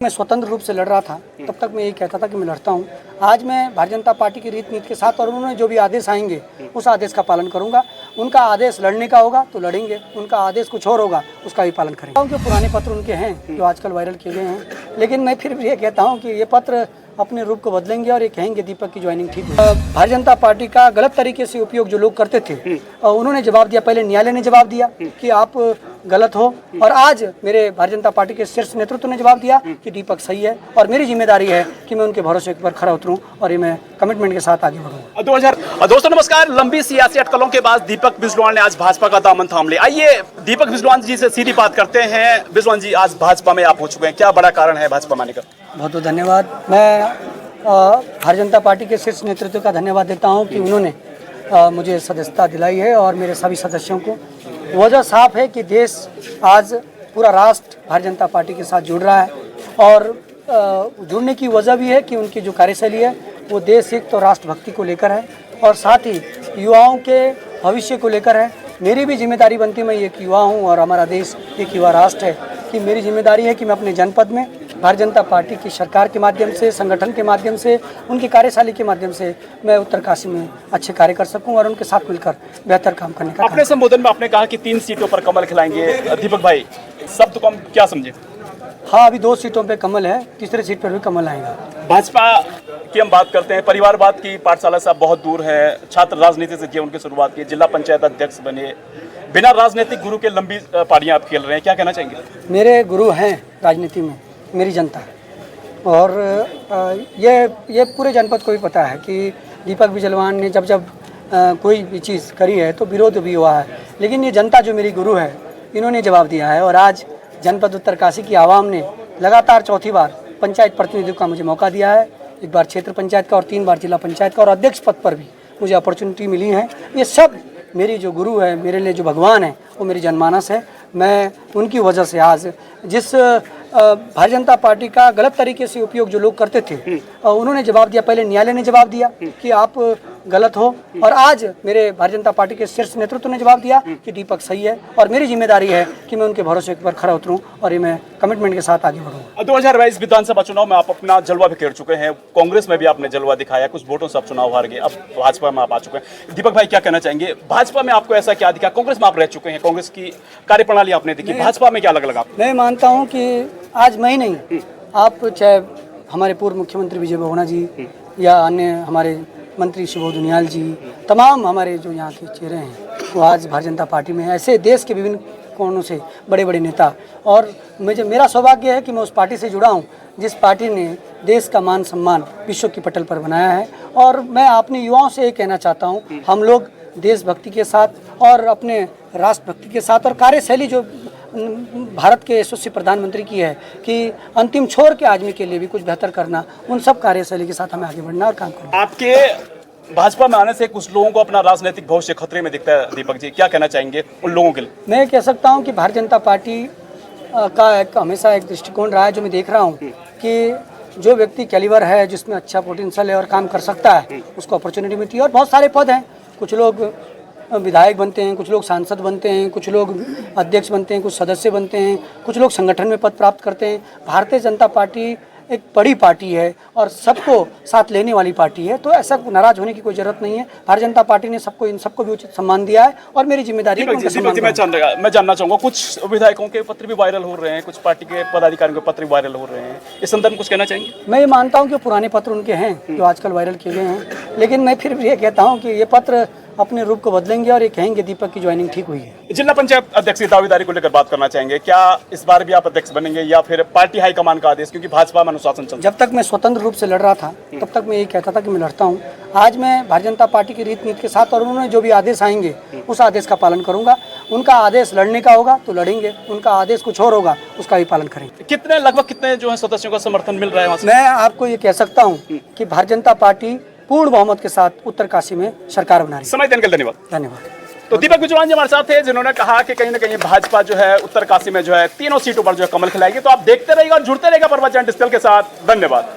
मैं स्वतंत्र रूप से लड़ रहा था तब तक मैं यही कहता था कि मैं लड़ता हूँ। आज मैं भारतीय जनता पार्टी की रीत नीति के साथ और उन्होंने जो भी आदेश आएंगे उस आदेश का पालन करूंगा। उनका आदेश लड़ने का होगा तो लड़ेंगे, उनका आदेश कुछ और होगा उसका भी पालन करेंगे। जो पुराने पत्र उनके हैं जो आजकल वायरल किए गए हैं, लेकिन मैं फिर भी ये कहता हूँ कि ये पत्र अपने रूप को बदलेंगे और ये कहेंगे दीपक की ज्वाइनिंग ठीक हुई। भारतीय जनता पार्टी का गलत तरीके से उपयोग जो लोग करते थे उन्होंने जवाब दिया। पहले न्यायालय ने जवाब दिया कि आप गलत हो, और आज मेरे भारतीय जनता पार्टी के शीर्ष नेतृत्व ने जवाब दिया कि दीपक सही है और मेरी जिम्मेदारी है कि मैं उनके भरोसे पर खरा उतरूं और ये मैं कमिटमेंट के साथ आगे बढ़ूंगा। दोस्तों नमस्कार। लंबी सियासी अटकलों के बाद दीपक बिजलान ने आज भाजपा का दामन थाम लिया। आइए दीपक बिजलान जी से सीधी बात करते हैं। बिजलान जी, आज भाजपा में आप हो चुके हैं, क्या बड़ा कारण है भाजपा में आने का? बहुत बहुत धन्यवाद। मैं भारतीय जनता पार्टी के शीर्ष नेतृत्व का धन्यवाद देता हूं कि उन्होंने मुझे सदस्यता दिलाई है और मेरे सभी सदस्यों को। वजह साफ है कि देश आज पूरा राष्ट्र भारतीय जनता पार्टी के साथ जुड़ रहा है, और जुड़ने की वजह भी है कि उनकी जो कार्यशैली है वो देश एक तो राष्ट्रभक्ति को लेकर है और साथ ही युवाओं के भविष्य को लेकर है। मेरी भी जिम्मेदारी बनती है, मैं एक युवा हूँ और हमारा देश एक युवा राष्ट्र है, कि मेरी जिम्मेदारी है कि मैं अपने जनपद में भारतीय जनता पार्टी की सरकार के माध्यम से, संगठन के माध्यम से, उनकी कार्यशैली के माध्यम से मैं उत्तरकाशी में अच्छे कार्य कर सकूं और उनके साथ मिलकर बेहतर काम करने का। अपने संबोधन में आपने कहा कि 3 सीटों पर कमल खिलाएंगे। दीपक भाई, शब्द को हम क्या समझे? हाँ, अभी 2 सीटों पे कमल है, तीसरे सीट पर भी कमल आएगा। भाजपा की हम बात करते हैं, परिवारवाद की पाठशाला से आप बहुत दूर है, छात्र राजनीति से जीवन की शुरुआत की, जिला पंचायत अध्यक्ष बने, बिना राजनीतिक गुरु के लंबी पारियां आप खेल रहे हैं, क्या कहना चाहेंगे? मेरे गुरु हैं राजनीति में मेरी जनता, और ये पूरे जनपद को भी पता है कि दीपक बिजलान ने जब कोई भी चीज़ करी है तो विरोध भी हुआ है, लेकिन ये जनता जो मेरी गुरु है इन्होंने जवाब दिया है। और आज जनपद उत्तरकाशी की आवाम ने लगातार चौथी बार पंचायत प्रतिनिधित्व का मुझे मौका दिया है, 1 बार क्षेत्र पंचायत का और 3 बार जिला पंचायत का, और अध्यक्ष पद पर भी मुझे अपॉर्चुनिटी मिली है। ये सब मेरी जो गुरु है, मेरे लिए जो भगवान है, वो मेरी जनमानस है। मैं उनकी वजह से आज जिस भारतीय जनता पार्टी का गलत तरीके से उपयोग जो लोग करते थे उन्होंने जवाब दिया। पहले न्यायालय ने जवाब दिया कि आप गलत हो, और आज मेरे भारतीय जनता पार्टी के शीर्ष नेतृत्व ने जवाब दिया कि दीपक सही है और मेरी जिम्मेदारी है कि मैं उनके भरोसे पर खरा उतरूं और ये मैं कमिटमेंट के साथ आगे बढ़ूंगा। 2022 विधानसभा चुनाव में आप अपना जलवा बिखेर चुके हैं, कांग्रेस में भी आपने जलवा दिखाया, कुछ वोटों से आप चुनाव हार गए, अब भाजपा में आप आ चुके हैं। दीपक भाई, क्या कहना चाहेंगे? भाजपा में आपको ऐसा क्या दिखा? कांग्रेस में आप रह चुके हैं, कांग्रेस की कार्यप्रणाली आपने देखी, भाजपा में क्या अलग लगा? मैं मानता हूँ कि आज मैं ही नहीं, आप चाहे हमारे पूर्व मुख्यमंत्री विजय बहुगुणा जी या अन्य हमारे मंत्री सुबोध उनियाल जी, तमाम हमारे जो यहाँ के चेहरे हैं वो आज भारतीय जनता पार्टी में हैं। ऐसे देश के विभिन्न कोनों से बड़े बड़े नेता, और मेरा सौभाग्य है कि मैं उस पार्टी से जुड़ा हूँ जिस पार्टी ने देश का मान सम्मान विश्व की पटल पर बनाया है। और मैं अपने युवाओं से ये कहना चाहता हूँ, हम लोग देशभक्ति के साथ और अपने राष्ट्रभक्ति के साथ, और कार्यशैली जो भारत के यशस्वी प्रधानमंत्री की है कि अंतिम छोर के आदमी के लिए भी कुछ बेहतर करना, उन सब कार्यशैली के साथ हमें आगे बढ़ना और काम करना। आपके भाजपा में आने से कुछ लोगों को अपना राजनीतिक भविष्य खतरे में दिखता है, दीपक जी क्या कहना चाहेंगे उन लोगों के लिए? मैं कह सकता हूं कि भारतीय जनता पार्टी का हमेशा एक दृष्टिकोण रहा है, जो मैं देख रहा हूं कि जो व्यक्ति कैलिबर है, जिसमें अच्छा पोटेंशियल है और काम कर सकता है, उसको अपॉर्चुनिटी मिलती है। और बहुत सारे पद हैं, कुछ लोग विधायक बनते हैं, कुछ लोग सांसद बनते हैं, कुछ लोग अध्यक्ष बनते हैं, कुछ सदस्य बनते हैं, कुछ लोग संगठन में पद प्राप्त करते हैं। भारतीय जनता पार्टी एक बड़ी पार्टी है और सबको साथ लेने वाली पार्टी है, तो ऐसा नाराज होने की कोई जरूरत नहीं है। भारतीय जनता पार्टी ने इन सबको भी उचित सम्मान दिया है और मेरी जिम्मेदारी है। मैं जानना चाहूँगा, कुछ विधायकों के पत्र भी वायरल हो रहे हैं, कुछ पार्टी के पदाधिकारियों के पत्र भी वायरल हो रहे हैं, इस संदर्भ में कुछ कहना चाहेंगे? मैं ये मानता हूँ कि पुराने पत्र उनके हैं जो आजकल वायरल किए गए हैं, लेकिन मैं फिर भी ये कहता हूँ कि ये पत्र अपने रूप को बदलेंगे और ये कहेंगे दीपक की ज्वाइनिंग ठीक हुई है। जिला पंचायत अध्यक्ष की दावेदारी को लेकर बात करना चाहेंगे, क्या इस बार भी आप अध्यक्ष बनेंगे या फिर पार्टी हाईकमान का आदेश, क्योंकि भाजपा में अनुशासन चलता है? जब तक मैं स्वतंत्र रूप से लड़ रहा था तब तक मैं यही कहता था कि मैं लड़ता हूँ। आज मैं भारतीय जनता पार्टी की रीत नीति के साथ और उन्होंने जो भी आदेश आएंगे उस आदेश का पालन करूंगा। उनका आदेश लड़ने का होगा तो लड़ेंगे, उनका आदेश कुछ और होगा उसका भी पालन करेंगे। लगभग कितने जो है सदस्यों का समर्थन मिल रहा है? मैं आपको ये कह सकता हूँ कि भारतीय जनता पार्टी पूर्ण बहुमत के साथ उत्तरकाशी में सरकार बना रही है। समय देने के लिए धन्यवाद। धन्यवाद। तो दीपक बिजलान जी हमारे साथ थे, जिन्होंने कहा कि कहीं ना कहीं भाजपा जो है उत्तरकाशी में जो है 3 सीटों पर जो है कमल खिलाएगी। तो आप देखते रहिएगा और जुड़ते रहिएगा प्रभा चैनल डिजिटल के साथ। धन्यवाद।